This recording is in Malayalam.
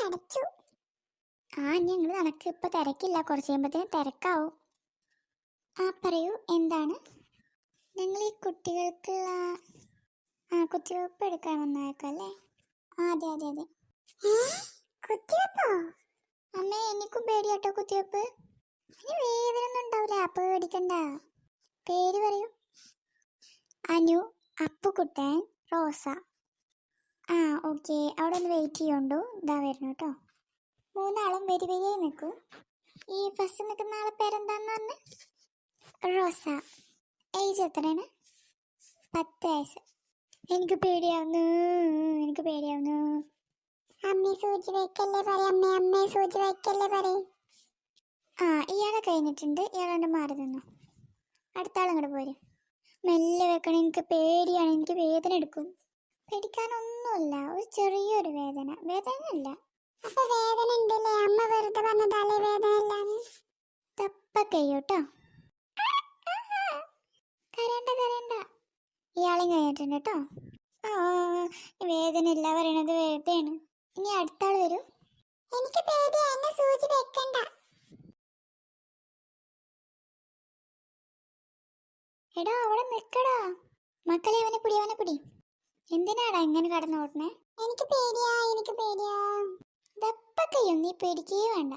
അടച്ചു. ഞങ്ങൾ നടക്ക് ഇപ്പൊ തിരക്കില്ല, കുറച്ച് കഴിയുമ്പത്തേന് തിരക്കാവും. പറയൂ, എന്താണ്? ഞങ്ങൾ ഈ കുട്ടികൾക്കുള്ള കുത്തിവെപ്പ് എടുക്കാൻ വന്നേക്കാം അല്ലേ? അതെ അതെ അതെ. കുത്തിവെപ്പോ? അമ്മേ, എനിക്കും പേടിയാട്ടോ കുത്തിവെപ്പ്. അതിന് വേദന ഒന്നും ഉണ്ടാവില്ല, പേടിക്കണ്ട. പേര് പറയൂ. അനു, അപ്പുക്കുട്ടൻ, റോസ. ഓക്കെ, അവിടെ ഒന്ന് വെയിറ്റ് ചെയ്യോണ്ടു, ഇതാ വരുന്നു കേട്ടോ. മൂന്നാളും വരി വരിയായി നിൽക്കൂ. ഈ ഫസ്റ്റ് നിൽക്കുന്ന ആളെ പേരെന്താന്ന് പറഞ്ഞ്? റോസ. ഏജ് എത്രയാണ്? 10 വയസ്സ്. എനിക്ക് പേടിയാവുന്നു. അമ്മേ സൂചി വയ്ക്കല്ലേ പറയും. അമ്മേ സൂചി വയ്ക്കല്ലേ പറയും. ഇയാളെ കഴിഞ്ഞിട്ടുണ്ട്, ഇയാളെ മാറി നിന്നു. അടുത്ത ആളിങ്ങോട്ട് പോരും. മെല്ലെ വെക്കണം, എനിക്ക് പേടിയാണ്, എനിക്ക് വേദന എടുക്കും. പേടിക്കാനൊന്നുമില്ല, ഒരു ചെറിയൊരു വേദന അല്ല. അപ്പൊ വേദന ഉണ്ടല്ലേ? അമ്മ വെറുതെ പറഞ്ഞതല്ലേ വേദന ഇല്ലാന്ന്. തപ്പ കയ്യോട്ടോ. കരയണ്ട. ഇയാളും കഴിഞ്ഞിട്ടുണ്ട് കേട്ടോ. വേദന ഇല്ല പറയണത് വേദനയാണ്. ഇനി അടുത്ത ആള് വരൂ. എനിക്ക് പേടിയാ, എന്നെ സൂചി വെക്കണ്ട. എടാ അവിടെ നിൽക്കടാ. മക്കളെ, അവനെ പിടി. എന്തിനാടാ ഇങ്ങനെ കടന്നു ഓടണേ? എനിക്ക് പേടിയാ. ദപ്പക്കയ്യോ, നീ പേടിക്കേ വേണ്ട.